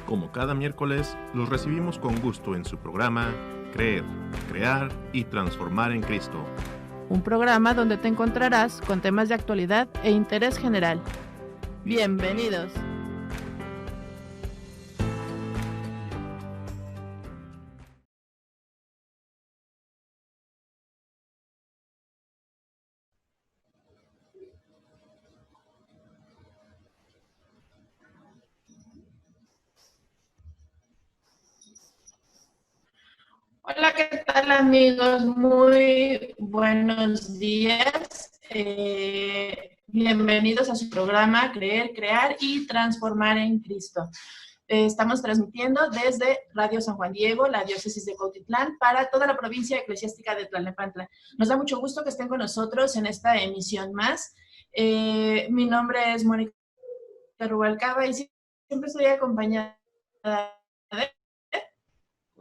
Como cada miércoles, los recibimos con gusto en su programa Creer, Crear y Transformar en Cristo. Un programa donde te encontrarás con temas de actualidad e interés general. Bienvenidos. Hola, ¿qué tal amigos? Muy buenos días. Bienvenidos a su programa Creer, Crear y Transformar en Cristo. Estamos transmitiendo desde Radio San Juan Diego, la diócesis de Cuautitlán, para toda la provincia eclesiástica de Tlalnepantla. Nos da mucho gusto que estén con nosotros en esta emisión más. Mi nombre es Mónica Rubalcaba y siempre estoy acompañada de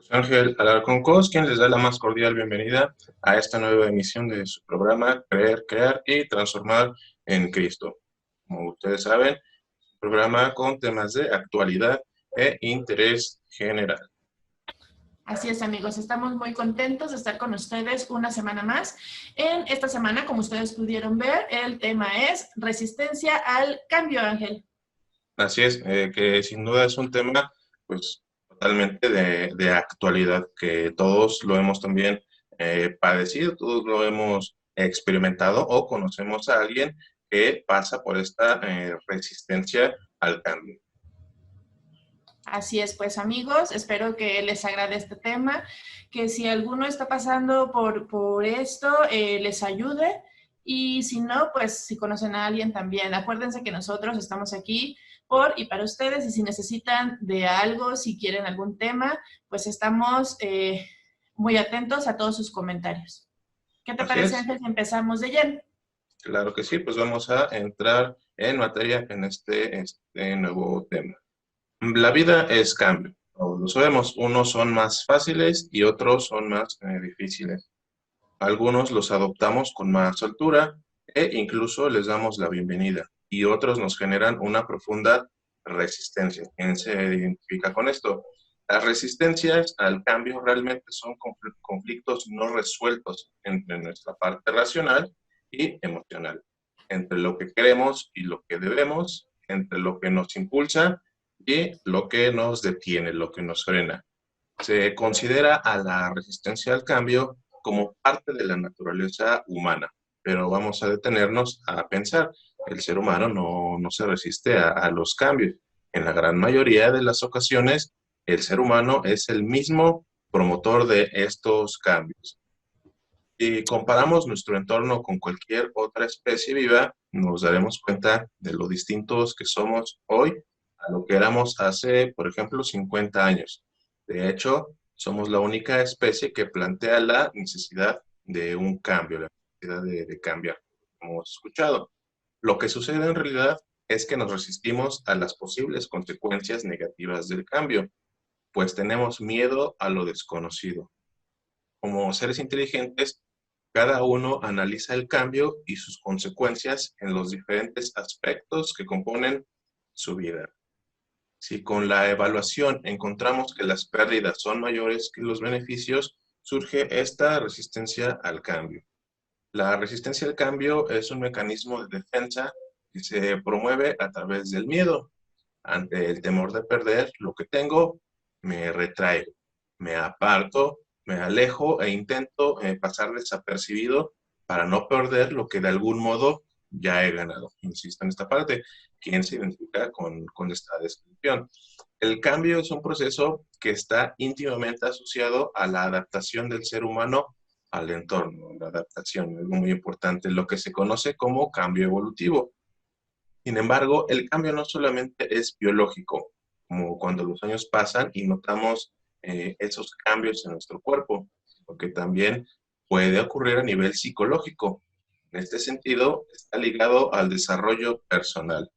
Ángel Alarcón Cos, quien les da la más cordial bienvenida a esta nueva emisión de su programa Creer, Crear y Transformar en Cristo. Como ustedes saben, un programa con temas de actualidad e interés general. Así es, amigos, estamos muy contentos de estar con ustedes una semana más. En esta semana, como ustedes pudieron ver, el tema es resistencia al cambio, Ángel. Así es, que sin duda es un tema, pues, totalmente de actualidad, que todos lo hemos también padecido, todos lo hemos experimentado o conocemos a alguien que pasa por esta resistencia al cambio. Así es, pues amigos, espero que les agrade este tema, que si alguno está pasando por esto, les ayude, y si no, pues si conocen a alguien también. Acuérdense que nosotros estamos aquí por y para ustedes, y si necesitan de algo, si quieren algún tema, pues estamos muy atentos a todos sus comentarios. ¿Qué te parece, Ángel, si empezamos de lleno? Claro que sí, pues vamos a entrar en materia en este nuevo tema. La vida es cambio, todos lo sabemos, unos son más fáciles y otros son más difíciles. Algunos los adoptamos con más soltura e incluso les damos la bienvenida, y otros nos generan una profunda resistencia. ¿Quién se identifica con esto? Las resistencias al cambio realmente son conflictos no resueltos entre nuestra parte racional y emocional, entre lo que queremos y lo que debemos, entre lo que nos impulsa y lo que nos detiene, lo que nos frena. Se considera a la resistencia al cambio como parte de la naturaleza humana, pero vamos a detenernos a pensar. El ser humano no se resiste a los cambios. En la gran mayoría de las ocasiones, el ser humano es el mismo promotor de estos cambios. Si comparamos nuestro entorno con cualquier otra especie viva, nos daremos cuenta de lo distintos que somos hoy a lo que éramos hace, por ejemplo, 50 años. De hecho, somos la única especie que plantea la necesidad de un cambio, la necesidad de cambiar, como hemos escuchado. Lo que sucede en realidad es que nos resistimos a las posibles consecuencias negativas del cambio, pues tenemos miedo a lo desconocido. Como seres inteligentes, cada uno analiza el cambio y sus consecuencias en los diferentes aspectos que componen su vida. Si con la evaluación encontramos que las pérdidas son mayores que los beneficios, surge esta resistencia al cambio. La resistencia al cambio es un mecanismo de defensa que se promueve a través del miedo. Ante el temor de perder lo que tengo, me retraigo, me aparto, me alejo e intento pasar desapercibido para no perder lo que de algún modo ya he ganado. Insisto en esta parte. ¿Quién se identifica con esta descripción? El cambio es un proceso que está íntimamente asociado a la adaptación del ser humano al entorno. La adaptación es muy importante, lo que se conoce como cambio evolutivo. Sin embargo, el cambio no solamente es biológico, como cuando los años pasan y notamos esos cambios en nuestro cuerpo, sino que también puede ocurrir a nivel psicológico. En este sentido, está ligado al desarrollo personal.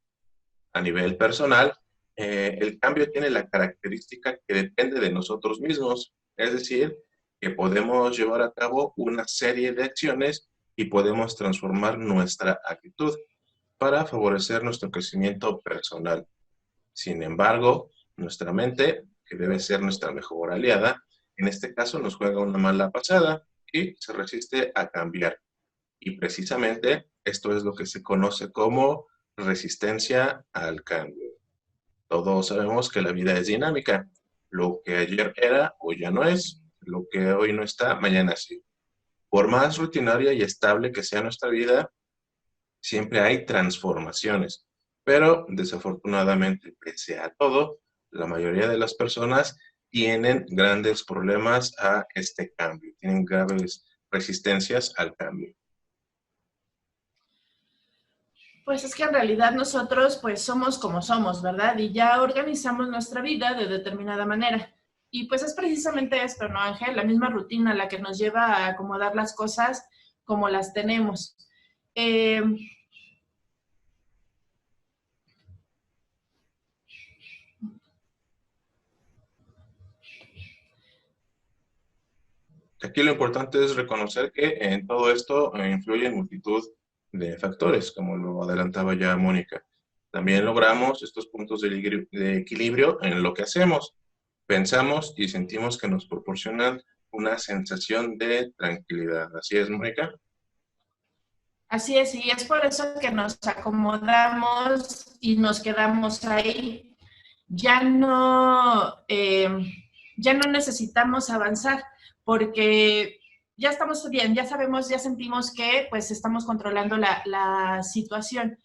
A nivel personal, el cambio tiene la característica que depende de nosotros mismos, es decir, que podemos llevar a cabo una serie de acciones y podemos transformar nuestra actitud para favorecer nuestro crecimiento personal. Sin embargo, Nuestra mente, que debe ser nuestra mejor aliada, en este caso nos juega una mala pasada y se resiste a cambiar. Y precisamente esto es lo que se conoce como resistencia al cambio. Todos sabemos que la vida es dinámica. Lo que ayer era, hoy ya no es. Lo que hoy no está, mañana sí. Por más rutinaria y estable que sea nuestra vida, siempre hay transformaciones. Pero desafortunadamente, pese a todo, la mayoría de las personas tienen grandes problemas a este cambio, tienen graves resistencias al cambio. Pues es que en realidad nosotros pues somos como somos, ¿verdad? Y ya organizamos nuestra vida de determinada manera. Y pues es precisamente esto, ¿no, Ángel? La misma rutina la que nos lleva a acomodar las cosas como las tenemos. Aquí lo importante es reconocer que en todo esto influyen multitud de factores, como lo adelantaba ya Mónica. También logramos estos puntos de equilibrio en lo que hacemos. Pensamos y sentimos que nos proporcionan una sensación de tranquilidad. ¿Así es, Mónica? Así es, y es por eso que nos acomodamos y nos quedamos ahí. Ya no necesitamos avanzar porque ya estamos bien, ya sabemos, ya sentimos que pues estamos controlando la situación.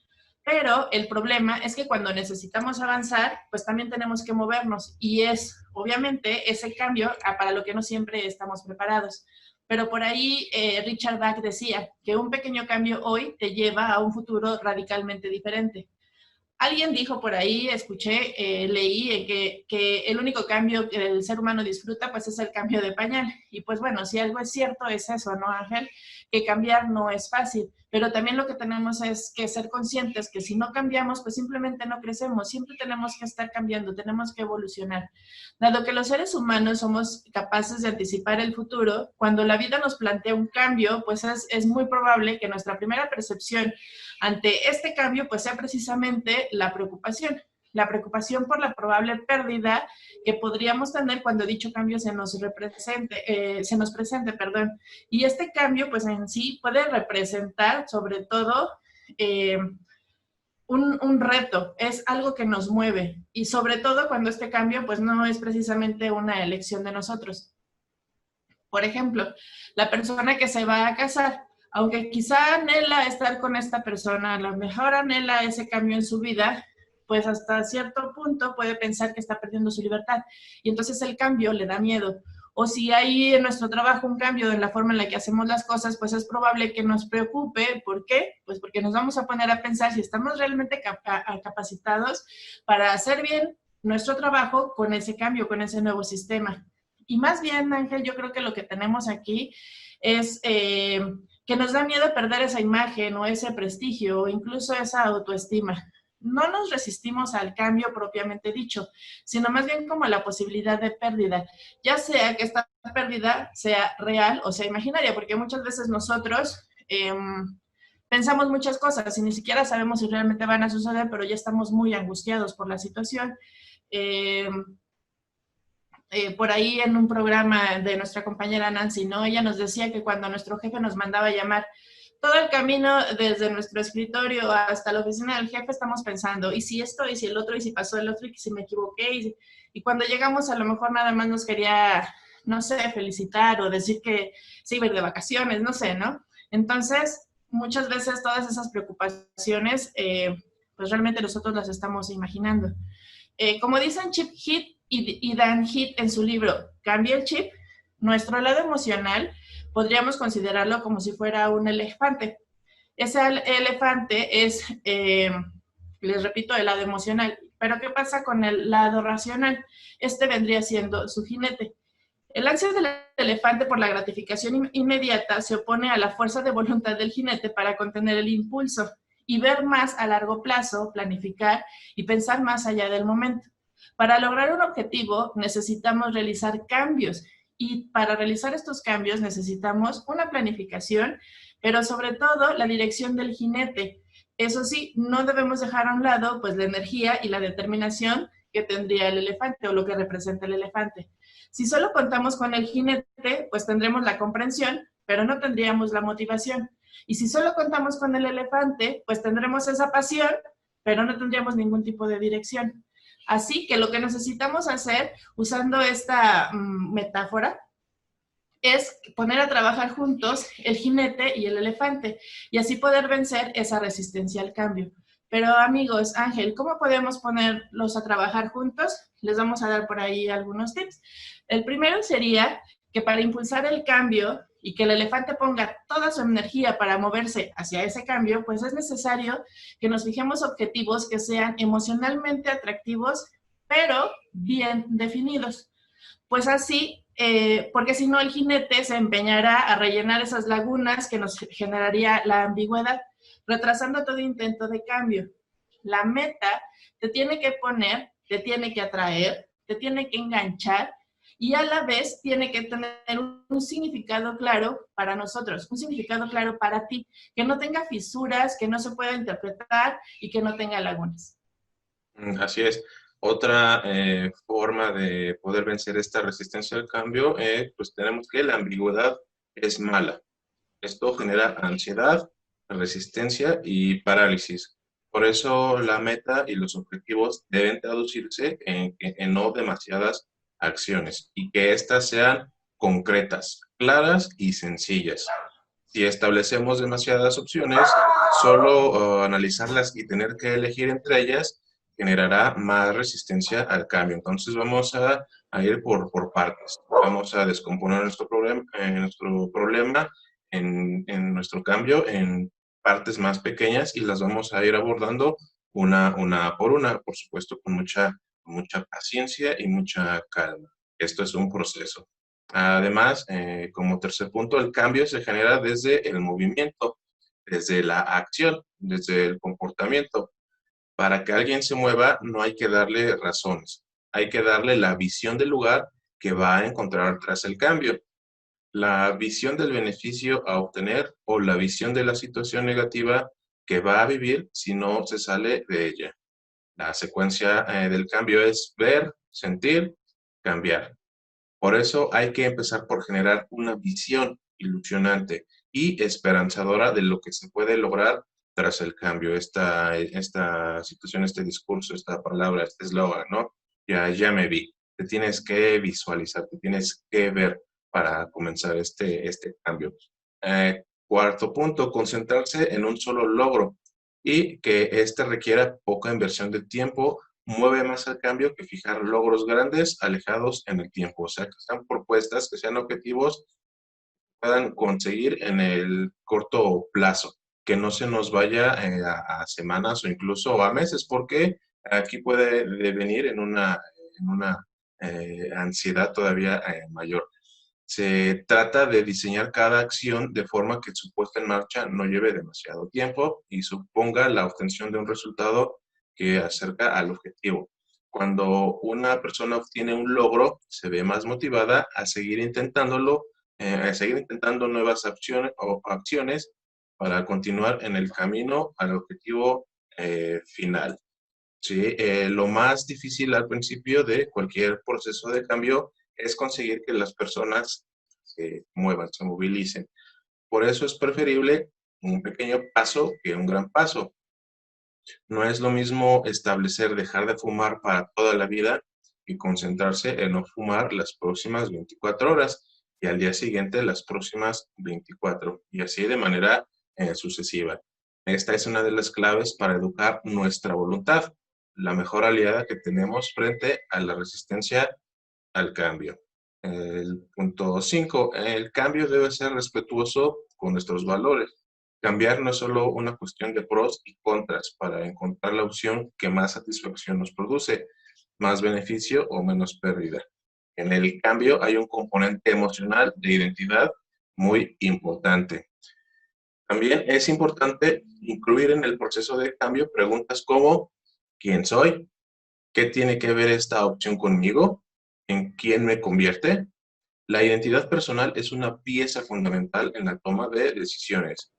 Pero el problema es que cuando necesitamos avanzar, pues también tenemos que movernos y es obviamente ese cambio para lo que no siempre estamos preparados. Pero por ahí Richard Bach decía que un pequeño cambio hoy te lleva a un futuro radicalmente diferente. Alguien dijo por ahí, escuché, leí que el único cambio que el ser humano disfruta pues es el cambio de pañal. Y pues bueno, si algo es cierto es eso, ¿no, Ángel? Que cambiar no es fácil, pero también lo que tenemos es que ser conscientes que si no cambiamos pues simplemente no crecemos, siempre tenemos que estar cambiando, tenemos que evolucionar. Dado que los seres humanos somos capaces de anticipar el futuro, cuando la vida nos plantea un cambio pues es muy probable que nuestra primera percepción ante este cambio pues sea precisamente la preocupación por la probable pérdida que podríamos tener cuando dicho cambio se nos presente. Y este cambio pues en sí puede representar sobre todo un reto, es algo que nos mueve y sobre todo cuando este cambio pues no es precisamente una elección de nosotros. Por ejemplo, la persona que se va a casar, aunque quizá anhela estar con esta persona, a lo mejor anhela ese cambio en su vida, pues hasta cierto punto puede pensar que está perdiendo su libertad y entonces el cambio le da miedo. O si hay en nuestro trabajo un cambio en la forma en la que hacemos las cosas, pues es probable que nos preocupe. ¿Por qué? Pues porque nos vamos a poner a pensar si estamos realmente capacitados para hacer bien nuestro trabajo con ese cambio, con ese nuevo sistema. Y más bien, Ángel, yo creo que lo que tenemos aquí es que nos da miedo perder esa imagen o ese prestigio o incluso esa autoestima. No nos resistimos al cambio propiamente dicho, sino más bien como a la posibilidad de pérdida, ya sea que esta pérdida sea real o sea imaginaria, porque muchas veces nosotros pensamos muchas cosas y ni siquiera sabemos si realmente van a suceder, pero ya estamos muy angustiados por la situación. Por ahí en un programa de nuestra compañera Nancy, ¿no? Ella nos decía que cuando nuestro jefe nos mandaba llamar, todo el camino desde nuestro escritorio hasta la oficina del jefe estamos pensando, ¿y si esto, y si el otro, y si pasó el otro, y si me equivoqué? Y cuando llegamos a lo mejor nada más nos quería, no sé, felicitar o decir que se iba a ir de vacaciones, no sé, ¿no? Entonces, muchas veces todas esas preocupaciones, pues realmente nosotros las estamos imaginando. Como dicen Chip Heath y Dan Heath en su libro Cambia el Chip, nuestro lado emocional podríamos considerarlo como si fuera un elefante. Ese elefante es, les repito, el lado emocional. Pero ¿qué pasa con el lado racional? Este vendría siendo su jinete. El ansia del elefante por la gratificación inmediata se opone a la fuerza de voluntad del jinete para contener el impulso y ver más a largo plazo, planificar y pensar más allá del momento. Para lograr un objetivo necesitamos realizar cambios y para realizar estos cambios necesitamos una planificación, pero sobre todo la dirección del jinete. Eso sí, no debemos dejar a un lado pues la energía y la determinación que tendría el elefante o lo que representa el elefante. Si solo contamos con el jinete, pues tendremos la comprensión, pero no tendríamos la motivación. Y si solo contamos con el elefante, pues tendremos esa pasión, pero no tendríamos ningún tipo de dirección. Así que lo que necesitamos hacer, usando esta metáfora, es poner a trabajar juntos el jinete y el elefante, y así poder vencer esa resistencia al cambio. Pero amigos, Ángel, ¿cómo podemos ponerlos a trabajar juntos? Les vamos a dar por ahí algunos tips. El primero sería que para impulsar el cambio y que el elefante ponga toda su energía para moverse hacia ese cambio, pues es necesario que nos fijemos objetivos que sean emocionalmente atractivos, pero bien definidos. Pues así, porque si no el jinete se empeñará a rellenar esas lagunas que nos generaría la ambigüedad, retrasando todo intento de cambio. La meta te tiene que poner, te tiene que atraer, te tiene que enganchar y a la vez tiene que tener un significado claro para nosotros, un significado claro para ti, que no tenga fisuras, que no se pueda interpretar y que no tenga lagunas. Así es. Otra forma de poder vencer esta resistencia al cambio, pues tenemos que la ambigüedad es mala. Esto genera ansiedad, resistencia y parálisis. Por eso la meta y los objetivos deben traducirse en no demasiadas acciones y que éstas sean concretas, claras y sencillas. Si establecemos demasiadas opciones, solo analizarlas y tener que elegir entre ellas generará más resistencia al cambio. Entonces vamos a ir por partes. Vamos a descomponer nuestro problema en nuestro cambio en partes más pequeñas y las vamos a ir abordando una por una, por supuesto, con mucha paciencia y mucha calma. Esto es un proceso. Además, como tercer punto, el cambio se genera desde el movimiento, desde la acción, desde el comportamiento. Para que alguien se mueva, no hay que darle razones, hay que darle la visión del lugar que va a encontrar tras el cambio. La visión del beneficio a obtener o la visión de la situación negativa que va a vivir si no se sale de ella. La secuencia del cambio es ver, sentir, cambiar. Por eso hay que empezar por generar una visión ilusionante y esperanzadora de lo que se puede lograr tras el cambio. Esta situación, este discurso, esta palabra, este eslogan, ¿no? Ya me vi. Te tienes que visualizar, te tienes que ver para comenzar este cambio. Cuarto punto, concentrarse en un solo logro y que este requiera poca inversión de tiempo, mueve más al cambio que fijar logros grandes alejados en el tiempo. O sea, que sean propuestas, que sean objetivos que puedan conseguir en el corto plazo, que no se nos vaya a semanas o incluso a meses, porque aquí puede devenir en una ansiedad todavía mayor. Se trata de diseñar cada acción de forma que su puesta en marcha no lleve demasiado tiempo y suponga la obtención de un resultado que acerca al objetivo. Cuando una persona obtiene un logro, se ve más motivada a seguir intentándolo, a seguir intentando nuevas acciones para continuar en el camino al objetivo final. ¿Sí? Lo más difícil al principio de cualquier proceso de cambio es conseguir que las personas se muevan, se movilicen. Por eso es preferible un pequeño paso que un gran paso. No es lo mismo establecer dejar de fumar para toda la vida y concentrarse en no fumar las próximas 24 horas y al día siguiente las próximas 24 y así de manera sucesiva. Esta es una de las claves para educar nuestra voluntad, la mejor aliada que tenemos frente a la resistencia al cambio. El punto 5, el cambio debe ser respetuoso con nuestros valores. Cambiar no es solo una cuestión de pros y contras para encontrar la opción que más satisfacción nos produce, más beneficio o menos pérdida. En el cambio hay un componente emocional de identidad muy importante. También es importante incluir en el proceso de cambio preguntas como ¿quién soy? ¿Qué tiene que ver esta opción conmigo? ¿En quién me convierte? La identidad personal es una pieza fundamental en la toma de decisiones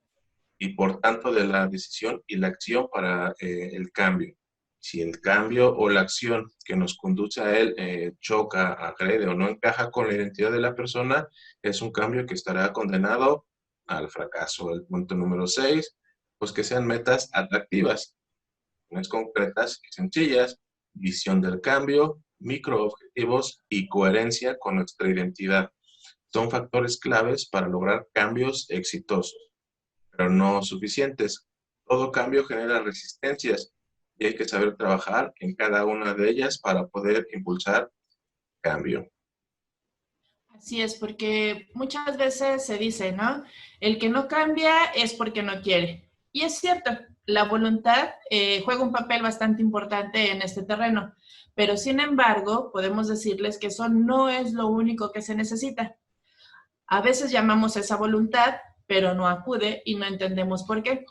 y por tanto de la decisión y la acción para el cambio. Si el cambio o la acción que nos conduce a él choca, agrede o no encaja con la identidad de la persona, es un cambio que estará condenado al fracaso. El punto número 6, pues que sean metas atractivas, concretas y sencillas, visión del cambio, microobjetivos y coherencia con nuestra identidad. Son factores claves para lograr cambios exitosos, pero no suficientes. Todo cambio genera resistencias y hay que saber trabajar en cada una de ellas para poder impulsar cambio. Así es, porque muchas veces se dice, ¿no? El que no cambia es porque no quiere. Y es cierto, la voluntad juega un papel bastante importante en este terreno, pero sin embargo, podemos decirles que eso no es lo único que se necesita. A veces llamamos esa voluntad, pero no acude y no entendemos por qué.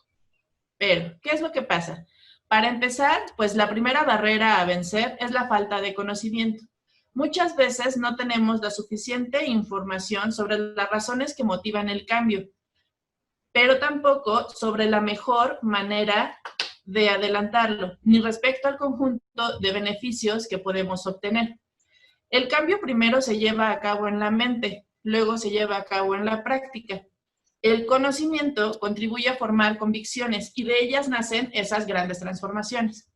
Pero, ¿qué es lo que pasa? Para empezar, pues la primera barrera a vencer es la falta de conocimiento. Muchas veces no tenemos la suficiente información sobre las razones que motivan el cambio, pero tampoco sobre la mejor manera de adelantarlo, ni respecto al conjunto de beneficios que podemos obtener. El cambio primero se lleva a cabo en la mente, luego se lleva a cabo en la práctica. El conocimiento contribuye a formar convicciones y de ellas nacen esas grandes transformaciones.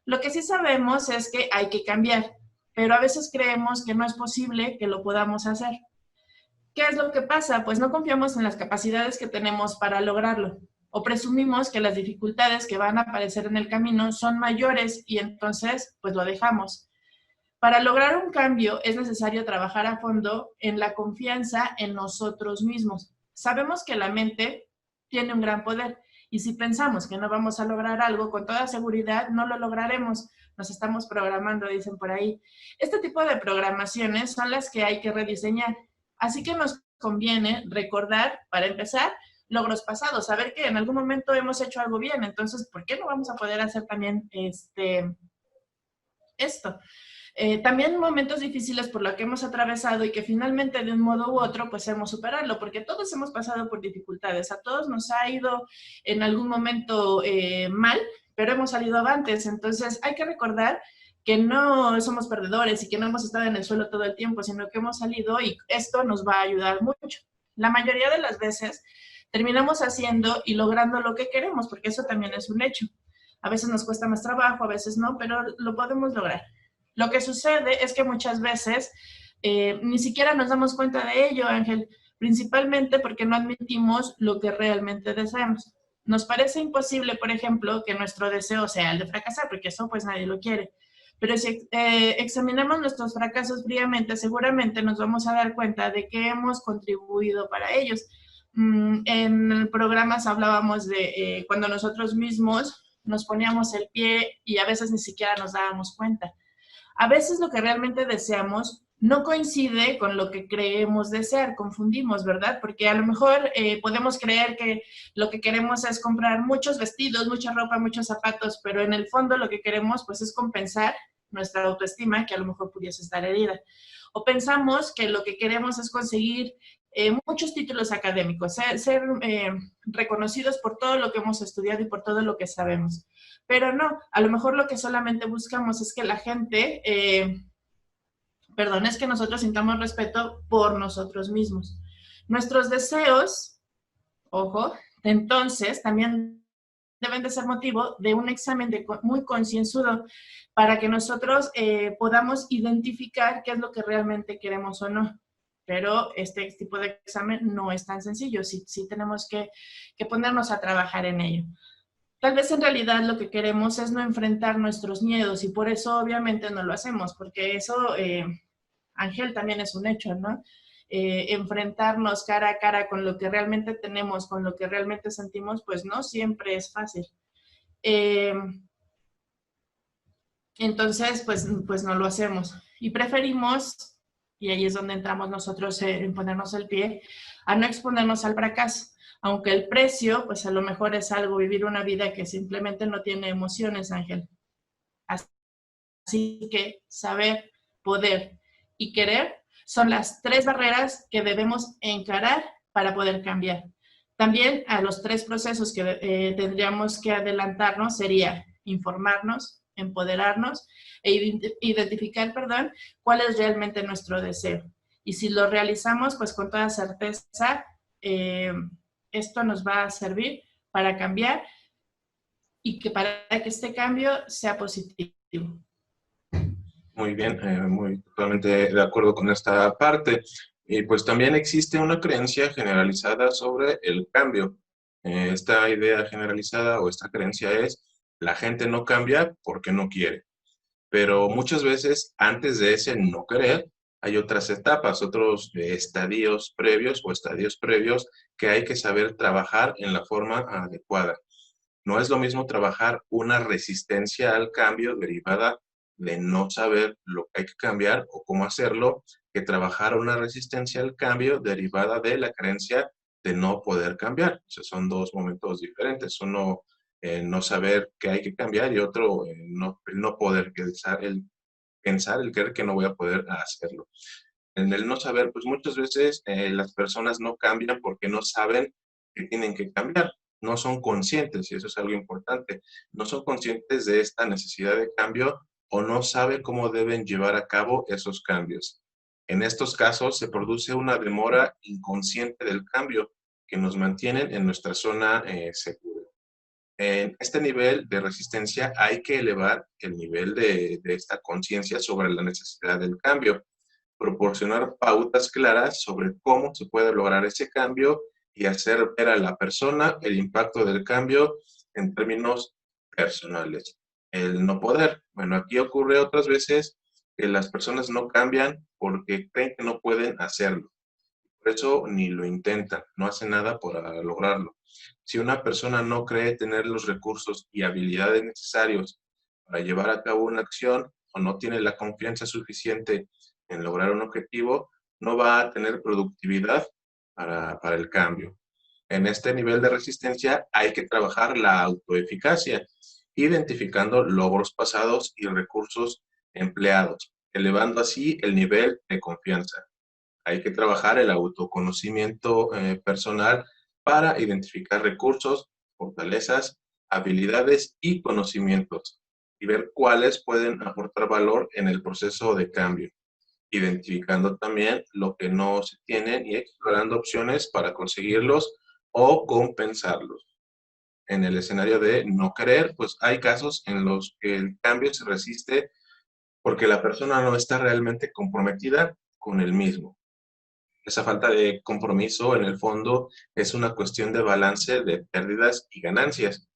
Lo que sí sabemos es que hay que cambiar, pero a veces creemos que no es posible que lo podamos hacer. ¿Qué es lo que pasa? Pues no confiamos en las capacidades que tenemos para lograrlo, o presumimos que las dificultades que van a aparecer en el camino son mayores y entonces pues lo dejamos. Para lograr un cambio es necesario trabajar a fondo en la confianza en nosotros mismos. Sabemos que la mente tiene un gran poder y si pensamos que no vamos a lograr algo, con toda seguridad no lo lograremos. Nos estamos programando, dicen por ahí. Este tipo de programaciones son las que hay que rediseñar. Así que nos conviene recordar, para empezar, logros pasados, saber que en algún momento hemos hecho algo bien. Entonces, ¿por qué no vamos a poder hacer también esto? También momentos difíciles por lo que hemos atravesado y que finalmente de un modo u otro pues hemos superado, porque todos hemos pasado por dificultades, a todos nos ha ido en algún momento mal, pero hemos salido avantes. Entonces hay que recordar que no somos perdedores y que no hemos estado en el suelo todo el tiempo, sino que hemos salido y esto nos va a ayudar mucho. La mayoría de las veces terminamos haciendo y logrando lo que queremos, porque eso también es un hecho. A veces nos cuesta más trabajo, a veces no, pero lo podemos lograr. Lo que sucede es que muchas veces ni siquiera nos damos cuenta de ello, Ángel, principalmente porque no admitimos lo que realmente deseamos. Nos parece imposible, por ejemplo, que nuestro deseo sea el de fracasar, porque eso pues nadie lo quiere. Pero si examinamos nuestros fracasos fríamente, seguramente nos vamos a dar cuenta de que hemos contribuido para ellos. En programas hablábamos de cuando nosotros mismos nos poníamos el pie y a veces ni siquiera nos dábamos cuenta. A veces lo que realmente deseamos no coincide con lo que creemos desear, confundimos, ¿verdad? Porque a lo mejor podemos creer que lo que queremos es comprar muchos vestidos, mucha ropa, muchos zapatos, pero en el fondo lo que queremos pues es compensar nuestra autoestima que a lo mejor pudiese estar herida. O pensamos que lo que queremos es conseguir muchos títulos académicos, ser reconocidos por todo lo que hemos estudiado y por todo lo que sabemos. Pero no, a lo mejor lo que solamente buscamos es que la gente, es que nosotros sintamos respeto por nosotros mismos. Nuestros deseos, ojo, entonces también deben de ser motivo de un examen muy concienzudo para que nosotros podamos identificar qué es lo que realmente queremos o no. Pero este tipo de examen no es tan sencillo, sí tenemos que ponernos a trabajar en ello. Tal vez en realidad lo que queremos es no enfrentar nuestros miedos y por eso obviamente no lo hacemos, porque eso, Ángel, también es un hecho, ¿no? Enfrentarnos cara a cara con lo que realmente tenemos, con lo que realmente sentimos, pues no siempre es fácil. Entonces, pues no lo hacemos y preferimos, y ahí es donde entramos nosotros en ponernos el pie, a no exponernos al fracaso. Aunque el precio, pues a lo mejor es algo, vivir una vida que simplemente no tiene emociones, Ángel. Así que saber, poder y querer son las 3 barreras que debemos encarar para poder cambiar. También a los 3 procesos que tendríamos que adelantarnos sería informarnos, empoderarnos e identificar, cuál es realmente nuestro deseo. Y si lo realizamos, pues con toda certeza, esto nos va a servir para cambiar y que para que este cambio sea positivo. Muy bien, totalmente de acuerdo con esta parte. Y pues también existe una creencia generalizada sobre el cambio. Esta idea generalizada o esta creencia es, la gente no cambia porque no quiere. Pero muchas veces, antes de ese no querer, hay otras etapas, otros estadios previos que hay que saber trabajar en la forma adecuada. No es lo mismo trabajar una resistencia al cambio derivada de no saber lo que hay que cambiar o cómo hacerlo, que trabajar una resistencia al cambio derivada de la creencia de no poder cambiar. O sea, son dos momentos diferentes. Uno, no saber qué hay que cambiar y otro, el no poder pensar, el creer que no voy a poder hacerlo. En el no saber, pues muchas veces las personas no cambian porque no saben que tienen que cambiar. No son conscientes, y eso es algo importante. No son conscientes de esta necesidad de cambio o no saben cómo deben llevar a cabo esos cambios. En estos casos se produce una demora inconsciente del cambio que nos mantienen en nuestra zona segura. En este nivel de resistencia hay que elevar el nivel de esta conciencia sobre la necesidad del cambio, proporcionar pautas claras sobre cómo se puede lograr ese cambio y hacer ver a la persona el impacto del cambio en términos personales. El no poder. Bueno, aquí ocurre otras veces que las personas no cambian porque creen que no pueden hacerlo. Por eso ni lo intentan, no hacen nada para lograrlo. Si una persona no cree tener los recursos y habilidades necesarios para llevar a cabo una acción o no tiene la confianza suficiente en lograr un objetivo, no va a tener productividad para el cambio. En este nivel de resistencia hay que trabajar la autoeficacia, identificando logros pasados y recursos empleados, elevando así el nivel de confianza. Hay que trabajar el autoconocimiento personal para identificar recursos, fortalezas, habilidades y conocimientos y ver cuáles pueden aportar valor en el proceso de cambio, identificando también lo que no se tiene y explorando opciones para conseguirlos o compensarlos. En el escenario de no querer, pues hay casos en los que el cambio se resiste porque la persona no está realmente comprometida con el mismo. Esa falta de compromiso, en el fondo, es una cuestión de balance de pérdidas y ganancias.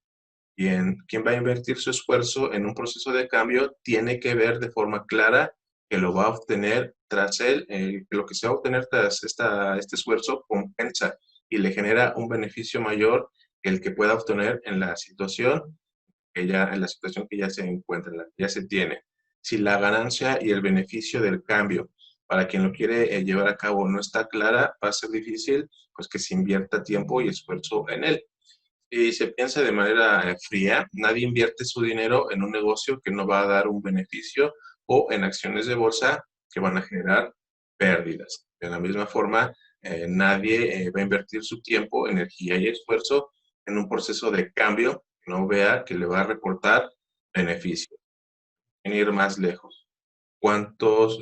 Quien va a invertir su esfuerzo en un proceso de cambio tiene que ver de forma clara que lo va a obtener tras él, que lo que se va a obtener tras este esfuerzo compensa y le genera un beneficio mayor que el que pueda obtener en la situación que ya se encuentra, en la que ya se tiene. Si la ganancia y el beneficio del cambio para quien lo quiere llevar a cabo no está clara, va a ser difícil pues que se invierta tiempo y esfuerzo en él. Si se piensa de manera fría, nadie invierte su dinero en un negocio que no va a dar un beneficio o en acciones de bolsa que van a generar pérdidas. De la misma forma, nadie va a invertir su tiempo, energía y esfuerzo en un proceso de cambio que no vea que le va a reportar beneficios. En ir más lejos. ¿Cuántos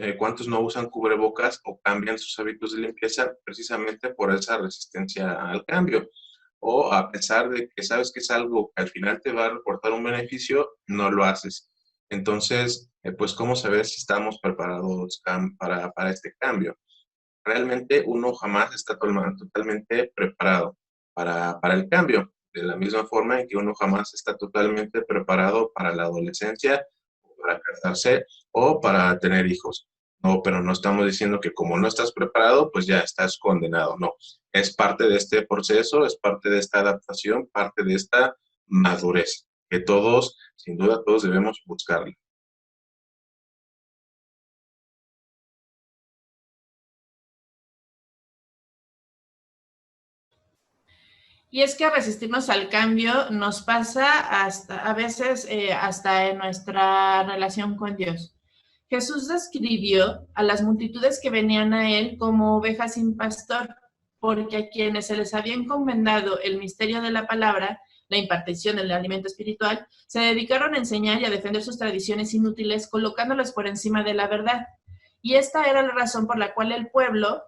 no usan cubrebocas o cambian sus hábitos de limpieza precisamente por esa resistencia al cambio? O a pesar de que sabes que es algo que al final te va a reportar un beneficio, no lo haces. Entonces, pues, ¿cómo saber si estamos preparados para este cambio? Realmente uno jamás está totalmente preparado para el cambio. De la misma forma en que uno jamás está totalmente preparado para la adolescencia, para casarse o para tener hijos. No, pero no estamos diciendo que como no estás preparado, pues ya estás condenado. No, es parte de este proceso, es parte de esta adaptación, parte de esta madurez, que todos, sin duda, todos debemos buscarla. Y es que resistirnos al cambio nos pasa a veces hasta en nuestra relación con Dios. Jesús describió a las multitudes que venían a él como ovejas sin pastor, porque a quienes se les había encomendado el misterio de la palabra, la impartición del alimento espiritual, se dedicaron a enseñar y a defender sus tradiciones inútiles, colocándolas por encima de la verdad. Y esta era la razón por la cual el pueblo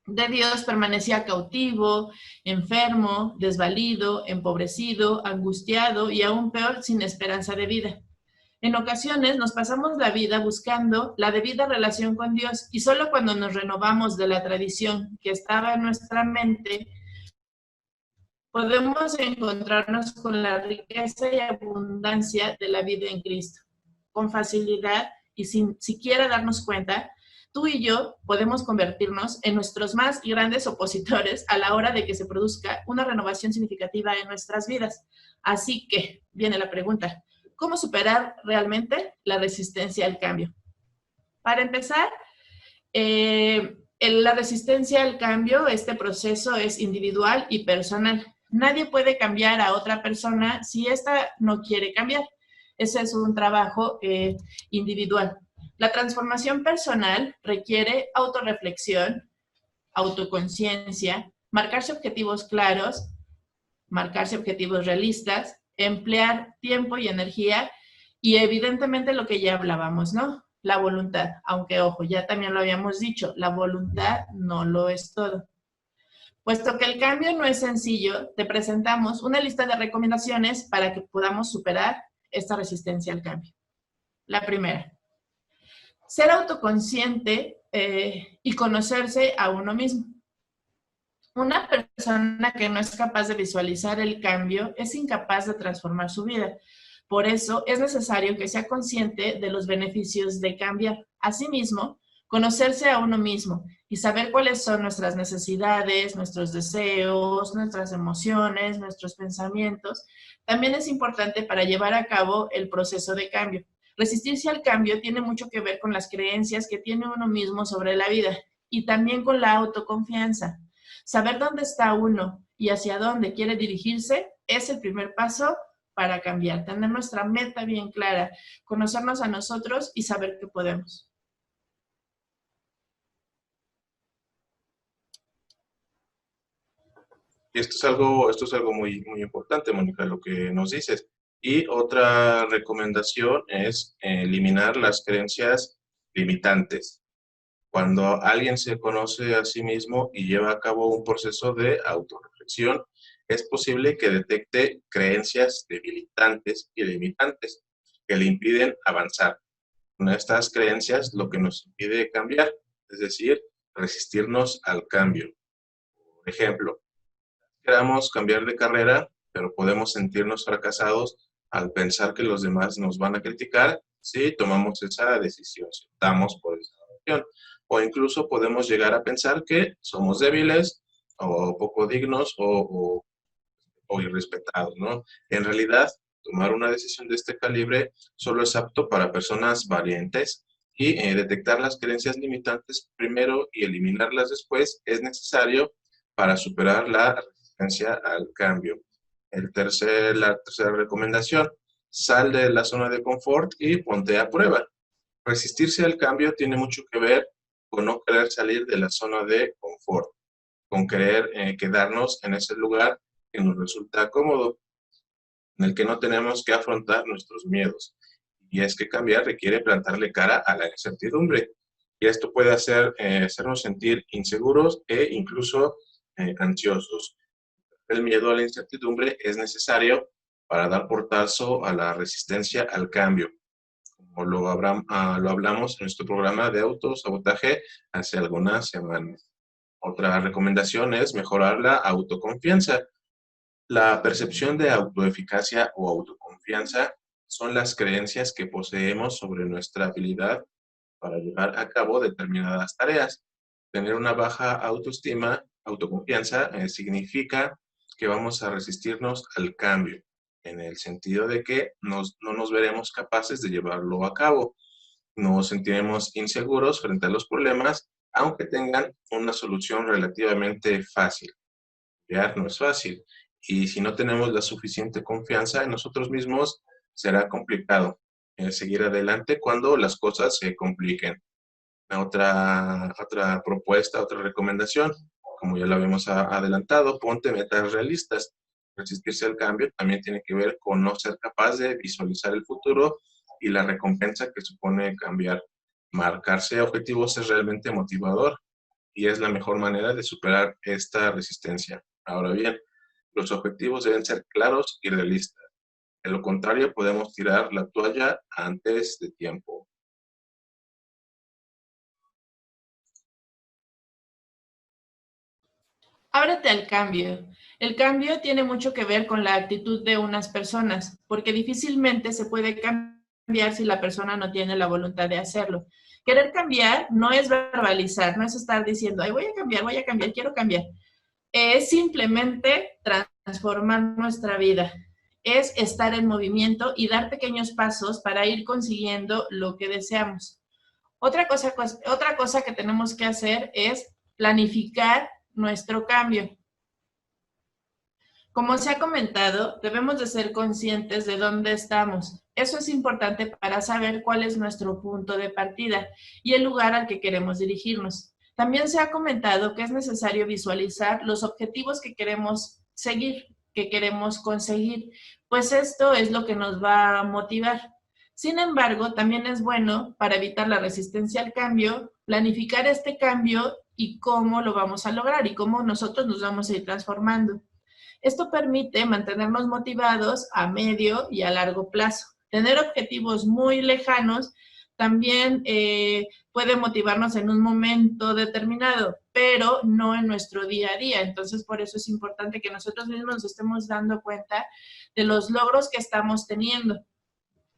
de Dios permanecía cautivo, enfermo, desvalido, empobrecido, angustiado y aún peor, sin esperanza de vida. En ocasiones nos pasamos la vida buscando la debida relación con Dios y solo cuando nos renovamos de la tradición que estaba en nuestra mente, podemos encontrarnos con la riqueza y abundancia de la vida en Cristo. Con facilidad y sin siquiera darnos cuenta, tú y yo podemos convertirnos en nuestros más grandes opositores a la hora de que se produzca una renovación significativa en nuestras vidas. Así que viene la pregunta: ¿cómo superar realmente la resistencia al cambio? Para empezar, la resistencia al cambio, este proceso es individual y personal. Nadie puede cambiar a otra persona si ésta no quiere cambiar. Ese es un trabajo individual. La transformación personal requiere autorreflexión, autoconciencia, marcarse objetivos claros, marcarse objetivos realistas, emplear tiempo y energía y evidentemente lo que ya hablábamos, ¿no? La voluntad, aunque ojo, ya también lo habíamos dicho, la voluntad no lo es todo. Puesto que el cambio no es sencillo, te presentamos una lista de recomendaciones para que podamos superar esta resistencia al cambio. La primera, ser autoconsciente y conocerse a uno mismo. Una persona que no es capaz de visualizar el cambio es incapaz de transformar su vida. Por eso es necesario que sea consciente de los beneficios de cambiar. Asimismo, conocerse a uno mismo y saber cuáles son nuestras necesidades, nuestros deseos, nuestras emociones, nuestros pensamientos, también es importante para llevar a cabo el proceso de cambio. Resistirse al cambio tiene mucho que ver con las creencias que tiene uno mismo sobre la vida y también con la autoconfianza. Saber dónde está uno y hacia dónde quiere dirigirse es el primer paso para cambiar. Tener nuestra meta bien clara, conocernos a nosotros y saber que podemos. Y esto es algo muy, muy importante, Mónica, lo que nos dices. Y otra recomendación es eliminar las creencias limitantes. Cuando alguien se conoce a sí mismo y lleva a cabo un proceso de autorreflexión, es posible que detecte creencias debilitantes y limitantes que le impiden avanzar. Con estas creencias, lo que nos impide cambiar, es decir, resistirnos al cambio. Por ejemplo, queramos cambiar de carrera, pero podemos sentirnos fracasados al pensar que los demás nos van a criticar si tomamos esa decisión, si optamos por esa opción. O incluso podemos llegar a pensar que somos débiles o poco dignos o irrespetados, ¿no? En realidad, tomar una decisión de este calibre solo es apto para personas valientes y detectar las creencias limitantes primero y eliminarlas después es necesario para superar la resistencia al cambio. La tercera recomendación, sal de la zona de confort y ponte a prueba. Resistirse al cambio tiene mucho que ver con no querer salir de la zona de confort, con querer quedarnos en ese lugar que nos resulta cómodo, en el que no tenemos que afrontar nuestros miedos. Y es que cambiar requiere plantarle cara a la incertidumbre. Y esto puede hacernos sentir inseguros e incluso ansiosos. El miedo a la incertidumbre es necesario para dar portazo a la resistencia al cambio, como lo hablamos en nuestro programa de autosabotaje hace algunas semanas. Otra recomendación es mejorar la autoconfianza. La percepción de autoeficacia o autoconfianza son las creencias que poseemos sobre nuestra habilidad para llevar a cabo determinadas tareas. Tener una baja autoconfianza, significa que vamos a resistirnos al cambio, en el sentido de que no nos veremos capaces de llevarlo a cabo. Nos sentiremos inseguros frente a los problemas, aunque tengan una solución relativamente fácil. Crear no es fácil, y si no tenemos la suficiente confianza en nosotros mismos, será complicado seguir adelante cuando las cosas se compliquen. Otra propuesta, otra recomendación, como ya lo habíamos adelantado, ponte metas realistas. Resistirse al cambio también tiene que ver con no ser capaz de visualizar el futuro y la recompensa que supone cambiar. Marcarse objetivos es realmente motivador y es la mejor manera de superar esta resistencia. Ahora bien, los objetivos deben ser claros y realistas. De lo contrario, podemos tirar la toalla antes de tiempo. Ábrete al cambio. El cambio tiene mucho que ver con la actitud de unas personas, porque difícilmente se puede cambiar si la persona no tiene la voluntad de hacerlo. Querer cambiar no es verbalizar, no es estar diciendo, ay, voy a cambiar, quiero cambiar. Es simplemente transformar nuestra vida. Es estar en movimiento y dar pequeños pasos para ir consiguiendo lo que deseamos. Otra cosa que tenemos que hacer es planificar nuestro cambio. Como se ha comentado, debemos de ser conscientes de dónde estamos. Eso es importante para saber cuál es nuestro punto de partida y el lugar al que queremos dirigirnos. También se ha comentado que es necesario visualizar los objetivos que queremos seguir, que queremos conseguir, pues esto es lo que nos va a motivar. Sin embargo, también es bueno, para evitar la resistencia al cambio, planificar este cambio y cómo lo vamos a lograr y cómo nosotros nos vamos a ir transformando. Esto permite mantenernos motivados a medio y a largo plazo. Tener objetivos muy lejanos también puede motivarnos en un momento determinado, pero no en nuestro día a día. Entonces, por eso es importante que nosotros mismos nos estemos dando cuenta de los logros que estamos teniendo.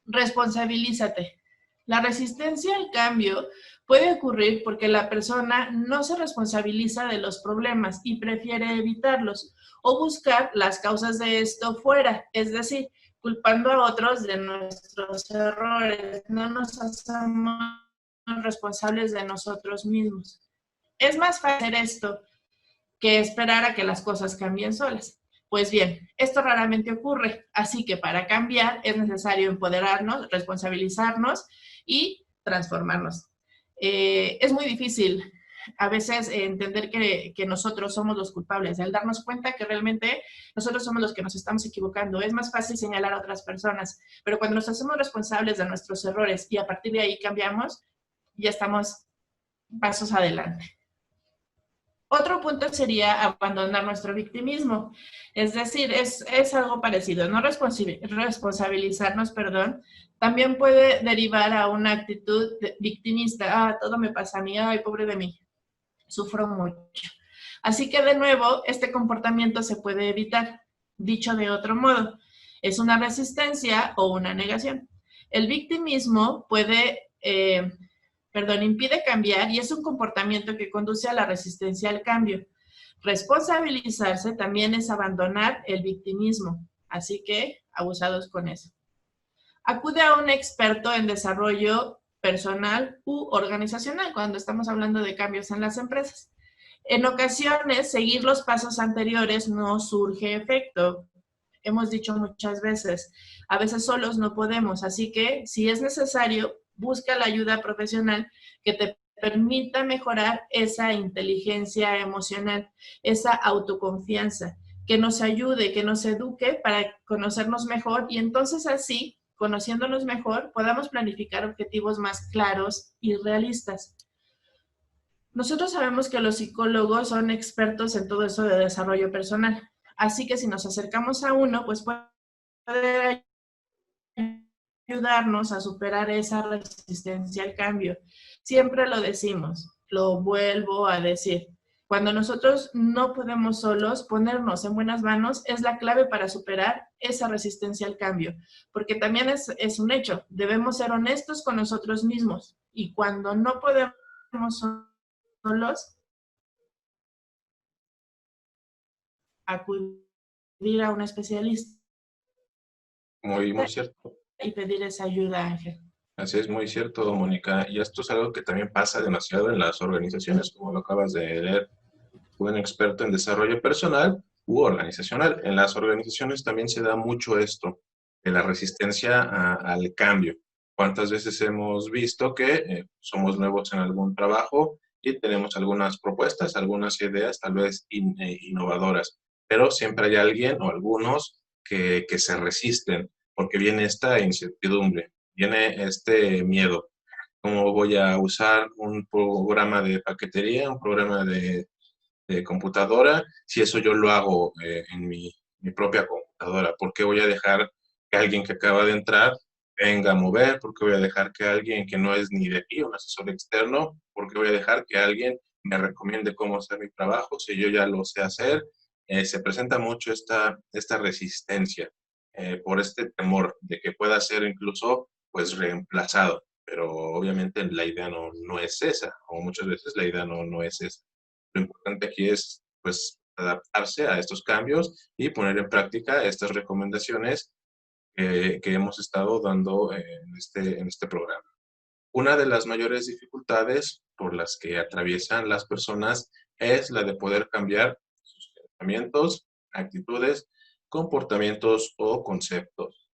Responsabilízate. La resistencia al cambio puede ocurrir porque la persona no se responsabiliza de los problemas y prefiere evitarlos o buscar las causas de esto fuera, es decir, culpando a otros de nuestros errores. No nos hacemos responsables de nosotros mismos. Es más fácil hacer esto que esperar a que las cosas cambien solas. Pues bien, esto raramente ocurre, así que para cambiar es necesario empoderarnos, responsabilizarnos y transformarnos. Es muy difícil a veces entender que nosotros somos los culpables, al darnos cuenta que realmente nosotros somos los que nos estamos equivocando. Es más fácil señalar a otras personas, pero cuando nos hacemos responsables de nuestros errores y a partir de ahí cambiamos, ya estamos pasos adelante. Otro punto sería abandonar nuestro victimismo. Es decir, es algo parecido. No responsabilizarnos, también puede derivar a una actitud victimista. Ah, todo me pasa a mí. Ay, pobre de mí. Sufro mucho. Así que, de nuevo, este comportamiento se puede evitar. Dicho de otro modo, es una resistencia o una negación. El victimismo impide cambiar y es un comportamiento que conduce a la resistencia al cambio. Responsabilizarse también es abandonar el victimismo, así que abusados con eso. Acude a un experto en desarrollo personal u organizacional cuando estamos hablando de cambios en las empresas. En ocasiones, seguir los pasos anteriores no surge efecto. Hemos dicho muchas veces, a veces solos no podemos, así que si es necesario, busca la ayuda profesional que te permita mejorar esa inteligencia emocional, esa autoconfianza, que nos ayude, que nos eduque para conocernos mejor y entonces así, conociéndonos mejor, podamos planificar objetivos más claros y realistas. Nosotros sabemos que los psicólogos son expertos en todo eso de desarrollo personal, así que si nos acercamos a uno, pues puede ayudarnos a superar esa resistencia al cambio. Siempre lo decimos, lo vuelvo a decir. Cuando nosotros no podemos solos, ponernos en buenas manos es la clave para superar esa resistencia al cambio, porque también es un hecho, debemos ser honestos con nosotros mismos y cuando no podemos solos, acudir a un especialista. Muy cierto. Y pedir esa ayuda, Ángel. Así es, muy cierto, Mónica. Y esto es algo que también pasa demasiado en las organizaciones, como lo acabas de leer. Un experto en desarrollo personal u organizacional. En las organizaciones también se da mucho esto, de la resistencia al cambio. ¿Cuántas veces hemos visto que somos nuevos en algún trabajo y tenemos algunas propuestas, algunas ideas tal vez innovadoras? pero siempre hay alguien o algunos que se resisten, porque viene esta incertidumbre, viene este miedo. ¿Cómo voy a usar un programa de paquetería, un programa de computadora, si eso yo lo hago en mi propia computadora? ¿Por qué voy a dejar que alguien que acaba de entrar venga a mover? ¿Por qué voy a dejar que alguien que no es ni de aquí, un asesor externo, por qué voy a dejar que alguien me recomiende cómo hacer mi trabajo si yo ya lo sé hacer? Se presenta mucho esta resistencia por este temor de que pueda ser incluso pues reemplazado, pero obviamente la idea no es esa, o muchas veces la idea no es esa. Lo importante aquí es, pues, adaptarse a estos cambios y poner en práctica estas recomendaciones que hemos estado dando en este programa. Una de las mayores dificultades por las que atraviesan las personas es la de poder cambiar sus pensamientos, actitudes, comportamientos o conceptos.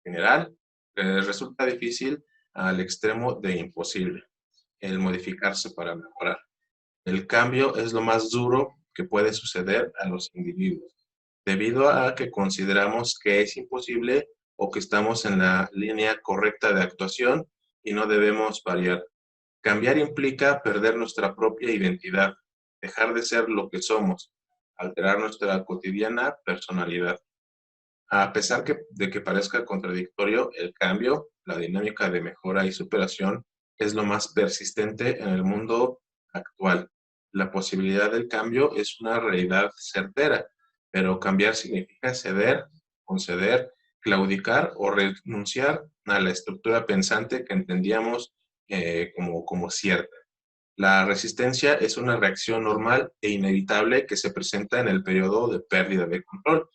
En general, resulta difícil al extremo de imposible el modificarse para mejorar. El cambio es lo más duro que puede suceder a los individuos, debido a que consideramos que es imposible o que estamos en la línea correcta de actuación y no debemos variar. Cambiar implica perder nuestra propia identidad, dejar de ser lo que somos, alterar nuestra cotidiana personalidad. A pesar de que parezca contradictorio, el cambio, la dinámica de mejora y superación, es lo más persistente en el mundo actual. La posibilidad del cambio es una realidad certera, pero cambiar significa ceder, conceder, claudicar o renunciar a la estructura pensante que entendíamos como cierta. La resistencia es una reacción normal e inevitable que se presenta en el periodo de pérdida de control.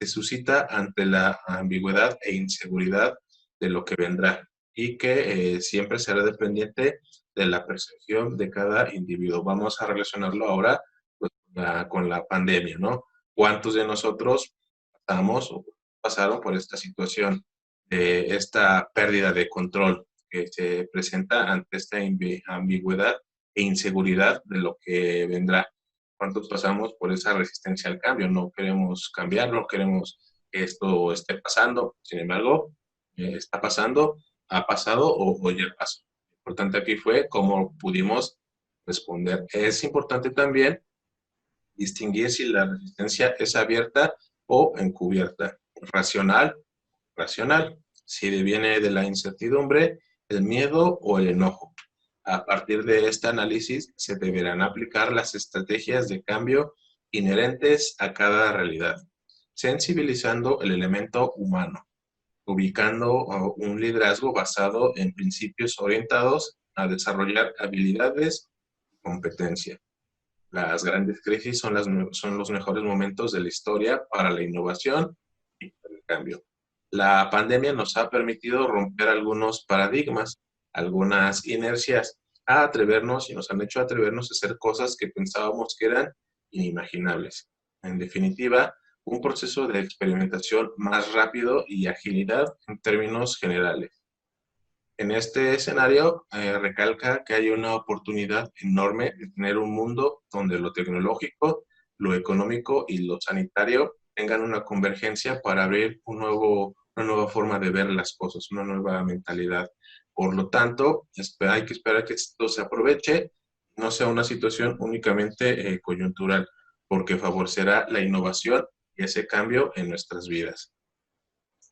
Se suscita ante la ambigüedad e inseguridad de lo que vendrá y que siempre será dependiente de la percepción de cada individuo. Vamos a relacionarlo ahora pues, con la pandemia, ¿no? ¿Cuántos de nosotros pasamos o pasaron por esta situación de esta pérdida de control que se presenta ante esta ambigüedad e inseguridad de lo que vendrá? ¿Cuántos pasamos por esa resistencia al cambio? No queremos cambiarlo, no queremos que esto esté pasando. Sin embargo, está pasando, ha pasado o ya pasó. Lo importante aquí fue cómo pudimos responder. Es importante también distinguir si la resistencia es abierta o encubierta, racional, racional, si viene de la incertidumbre, el miedo o el enojo. A partir de este análisis se deberán aplicar las estrategias de cambio inherentes a cada realidad, sensibilizando el elemento humano, ubicando un liderazgo basado en principios orientados a desarrollar habilidades y competencia. Las grandes crisis son los mejores momentos de la historia para la innovación y para el cambio. La pandemia nos ha permitido romper algunos paradigmas, algunas inercias, a atrevernos y nos han hecho atrevernos a hacer cosas que pensábamos que eran inimaginables. En definitiva, un proceso de experimentación más rápido y agilidad en términos generales. En este escenario, recalca que hay una oportunidad enorme de tener un mundo donde lo tecnológico, lo económico y lo sanitario tengan una convergencia para abrir una nueva forma de ver las cosas, una nueva mentalidad. Por lo tanto, hay que esperar que esto se aproveche, no sea una situación únicamente coyuntural, porque favorecerá la innovación y ese cambio en nuestras vidas.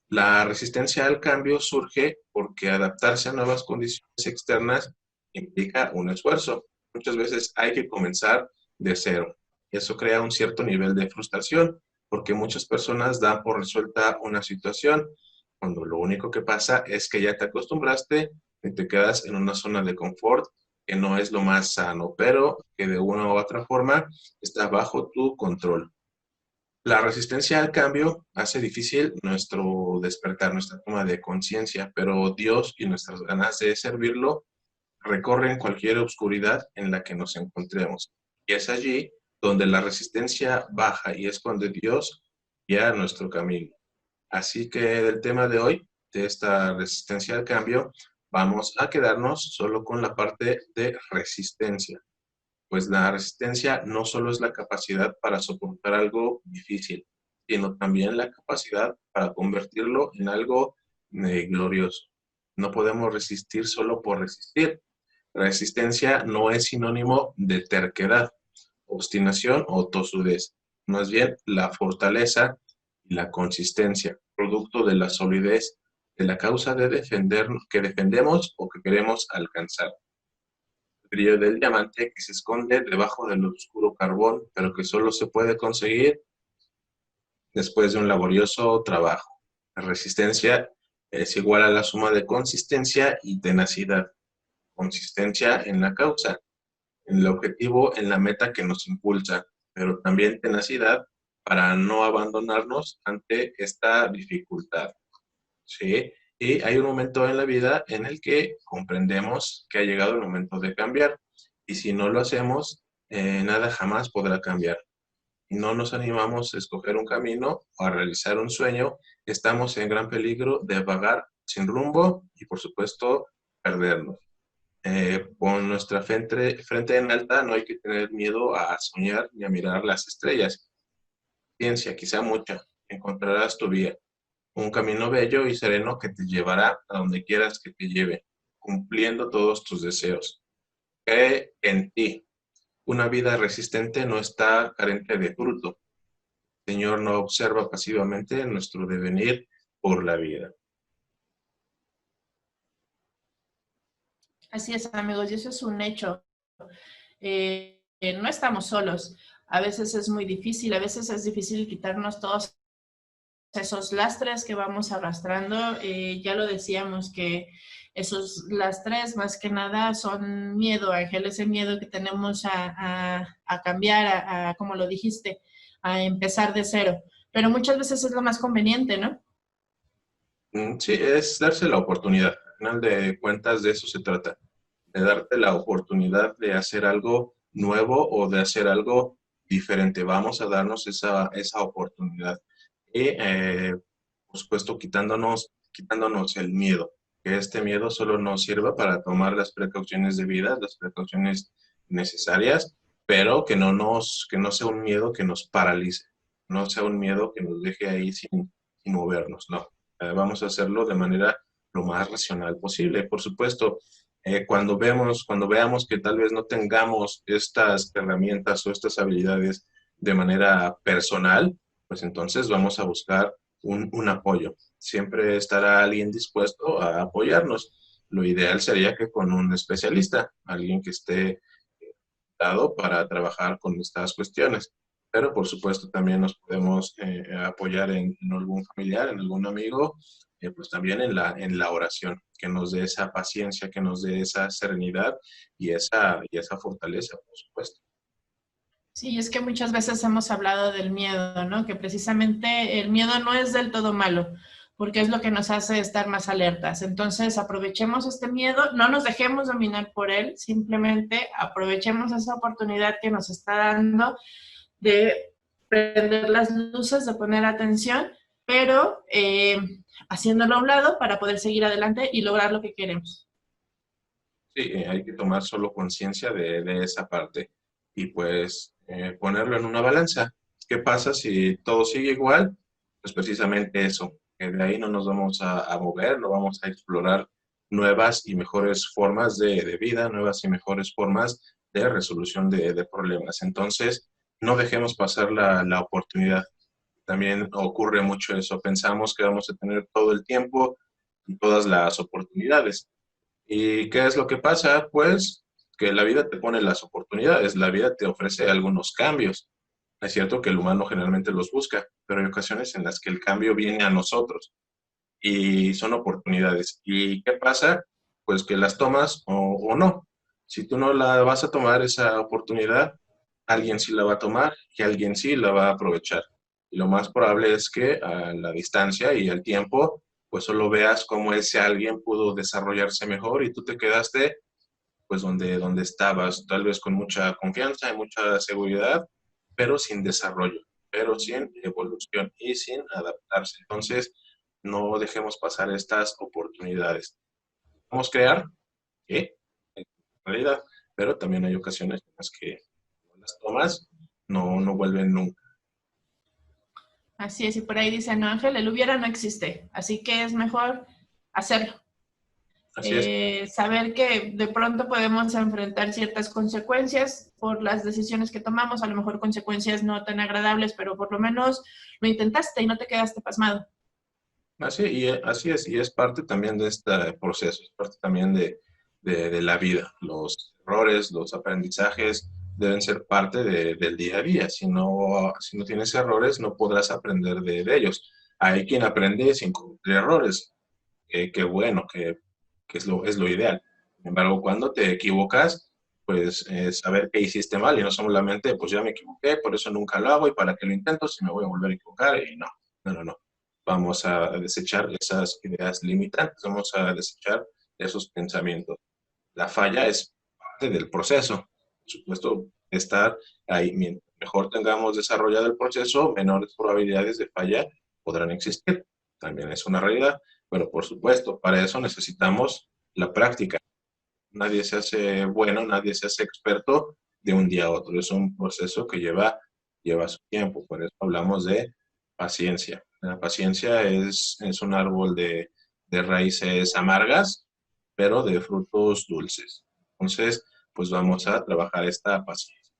La resistencia al cambio surge porque adaptarse a nuevas condiciones externas implica un esfuerzo. Muchas veces hay que comenzar de cero. Eso crea un cierto nivel de frustración porque muchas personas dan por resuelta una situación cuando lo único que pasa es que ya te acostumbraste y te quedas en una zona de confort que no es lo más sano, pero que de una u otra forma está bajo tu control. La resistencia al cambio hace difícil nuestro despertar, nuestra toma de conciencia, pero Dios y nuestras ganas de servirlo recorren cualquier oscuridad en la que nos encontremos. Y es allí donde la resistencia baja y es cuando Dios guía nuestro camino. Así que del tema de hoy, de esta resistencia al cambio, vamos a quedarnos solo con la parte de resistencia. Pues la resistencia no solo es la capacidad para soportar algo difícil, sino también la capacidad para convertirlo en algo glorioso. No podemos resistir solo por resistir. Resistencia no es sinónimo de terquedad, obstinación o tosudez. Más bien, la fortaleza y la consistencia, producto de la solidez de la causa de defender, que defendemos o que queremos alcanzar. El brillo del diamante que se esconde debajo del oscuro carbón, pero que solo se puede conseguir después de un laborioso trabajo. La resistencia es igual a la suma de consistencia y tenacidad. Consistencia en la causa, en el objetivo, en la meta que nos impulsa, pero también tenacidad para no abandonarnos ante esta dificultad. ¿Sí? Y hay un momento en la vida en el que comprendemos que ha llegado el momento de cambiar. Y si no lo hacemos, nada jamás podrá cambiar. Y no nos animamos a escoger un camino o a realizar un sueño, estamos en gran peligro de vagar sin rumbo y, por supuesto, perdernos. Con nuestra frente en alta no hay que tener miedo a soñar ni a mirar las estrellas. Ciencia, quizá mucha, encontrarás tu vía. Un camino bello y sereno que te llevará a donde quieras que te lleve, cumpliendo todos tus deseos. Cree en ti. Una vida resistente no está carente de fruto. El Señor no observa pasivamente nuestro devenir por la vida. Así es, amigos, y eso es un hecho. No estamos solos. A veces es muy difícil, a veces es difícil quitarnos todos esos lastres que vamos arrastrando. Ya lo decíamos que esos lastres más que nada son miedo, Ángel, ese miedo que tenemos a cambiar, como lo dijiste, a empezar de cero. Pero muchas veces es lo más conveniente, ¿no? Sí, es darse la oportunidad. Al final de cuentas de eso se trata, de darte la oportunidad de hacer algo nuevo o de hacer algo diferente. Vamos a darnos esa oportunidad. Y, por supuesto, quitándonos el miedo, que este miedo solo nos sirva para tomar las precauciones debidas, las precauciones necesarias, pero que no sea un miedo que nos paralice, no sea un miedo que nos deje ahí sin movernos, no. Vamos a hacerlo de manera lo más racional posible. Por supuesto, cuando veamos que tal vez no tengamos estas herramientas o estas habilidades de manera personal, pues entonces vamos a buscar un apoyo. Siempre estará alguien dispuesto a apoyarnos. Lo ideal sería que con un especialista, alguien que esté dado para trabajar con estas cuestiones. Pero por supuesto también nos podemos apoyar en algún familiar, en algún amigo, pues también en la oración, que nos dé esa paciencia, que nos dé esa serenidad y esa fortaleza, por supuesto. Sí, es que muchas veces hemos hablado del miedo, ¿no? Que precisamente el miedo no es del todo malo, porque es lo que nos hace estar más alertas. Entonces, aprovechemos este miedo, no nos dejemos dominar por él, simplemente aprovechemos esa oportunidad que nos está dando de prender las luces, de poner atención, pero haciéndolo a un lado para poder seguir adelante y lograr lo que queremos. Sí, hay que tomar solo conciencia de esa parte y pues ponerlo en una balanza. ¿Qué pasa si todo sigue igual? Pues precisamente eso, que de ahí no nos vamos a mover, no vamos a explorar nuevas y mejores formas de vida, nuevas y mejores formas de resolución de problemas. Entonces, no dejemos pasar la oportunidad. También ocurre mucho eso, pensamos que vamos a tener todo el tiempo y todas las oportunidades. ¿Y qué es lo que pasa? Pues que la vida te pone las oportunidades, la vida te ofrece algunos cambios. Es cierto que el humano generalmente los busca, pero hay ocasiones en las que el cambio viene a nosotros y son oportunidades. ¿Y qué pasa? Pues que las tomas o no. Si tú no la vas a tomar esa oportunidad, alguien sí la va a tomar y alguien sí la va a aprovechar. Y lo más probable es que a la distancia y al tiempo, pues solo veas cómo ese alguien pudo desarrollarse mejor y tú te quedaste pues donde estabas, tal vez con mucha confianza y mucha seguridad, pero sin desarrollo, pero sin evolución y sin adaptarse. Entonces, no dejemos pasar estas oportunidades. Vamos a crear, ¿sí? En realidad, pero también hay ocasiones en las que las tomas no vuelven nunca. Así es, y por ahí dice, no, Ángel, el hubiera no existe, así que es mejor hacerlo. Así es. Saber que de pronto podemos enfrentar ciertas consecuencias por las decisiones que tomamos, a lo mejor consecuencias no tan agradables, pero por lo menos lo intentaste y no te quedaste pasmado. Así es, y es parte también de este proceso, es parte también de la vida. Los errores, los aprendizajes deben ser parte del día a día. Si no tienes errores, no podrás aprender de ellos. Hay quien aprende sin cometer errores. Qué bueno, que es lo ideal. Sin embargo, cuando te equivocas, pues saber qué hiciste mal y no solamente, pues ya me equivoqué, por eso nunca lo hago y para qué lo intento si me voy a volver a equivocar. Y no. Vamos a desechar esas ideas limitantes, vamos a desechar esos pensamientos. La falla es parte del proceso. Por supuesto, estar ahí, mientras mejor tengamos desarrollado el proceso, menores probabilidades de falla podrán existir. También es una realidad, pero por supuesto, para eso necesitamos la práctica. Nadie se hace bueno, nadie se hace experto de un día a otro. Es un proceso que lleva su tiempo, por eso hablamos de paciencia. La paciencia es un árbol de raíces amargas, pero de frutos dulces. Entonces, pues vamos a trabajar esta paciencia.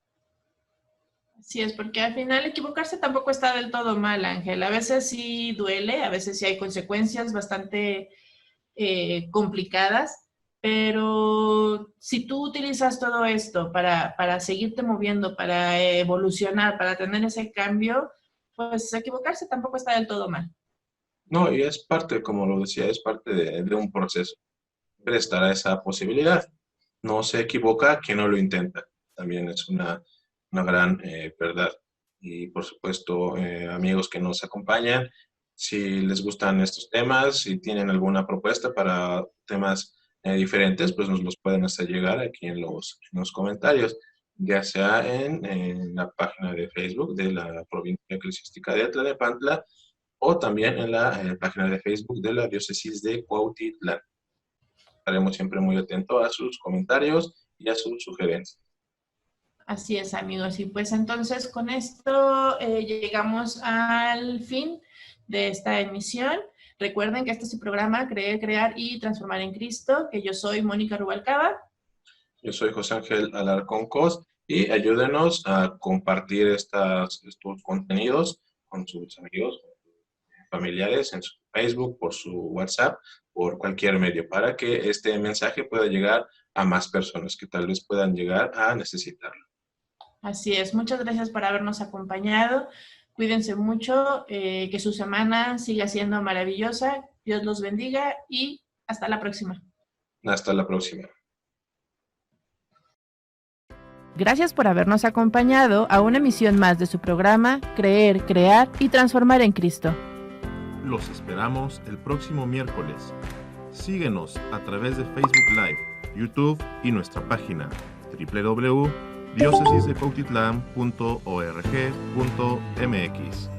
Así es, porque al final equivocarse tampoco está del todo mal, Ángel. A veces sí duele, a veces sí hay consecuencias bastante complicadas, pero si tú utilizas todo esto para seguirte moviendo, para evolucionar, para tener ese cambio, pues equivocarse tampoco está del todo mal. No, y es parte, como lo decía, es parte de un proceso. Siempre estará esa posibilidad. No se equivoca quien no lo intenta. También es una gran verdad. Y por supuesto, amigos que nos acompañan, si les gustan estos temas, si tienen alguna propuesta para temas diferentes, pues nos los pueden hacer llegar aquí en los comentarios, ya sea en la página de Facebook de la Provincia Eclesiástica de Tlalnepantla o también en la página de Facebook de la Diócesis de Cuautitlán. Estaremos siempre muy atentos a sus comentarios y a sus sugerencias. Así es, amigos. Y pues entonces con esto llegamos al fin de esta emisión. Recuerden que este es su programa Creer, Crear y Transformar en Cristo, que yo soy Mónica Rubalcaba. Yo soy José Ángel Alarcón Cos y ayúdenos a compartir estos contenidos con sus amigos, familiares, en su Facebook, por su WhatsApp, por cualquier medio, para que este mensaje pueda llegar a más personas que tal vez puedan llegar a necesitarlo. Así es, muchas gracias por habernos acompañado. Cuídense mucho, que su semana siga siendo maravillosa. Dios los bendiga y hasta la próxima. Hasta la próxima. Gracias por habernos acompañado a una emisión más de su programa Creer, Crear y Transformar en Cristo. Los esperamos el próximo miércoles. Síguenos a través de Facebook Live, YouTube y nuestra página www.diocesisdecuautitlán.org.mx.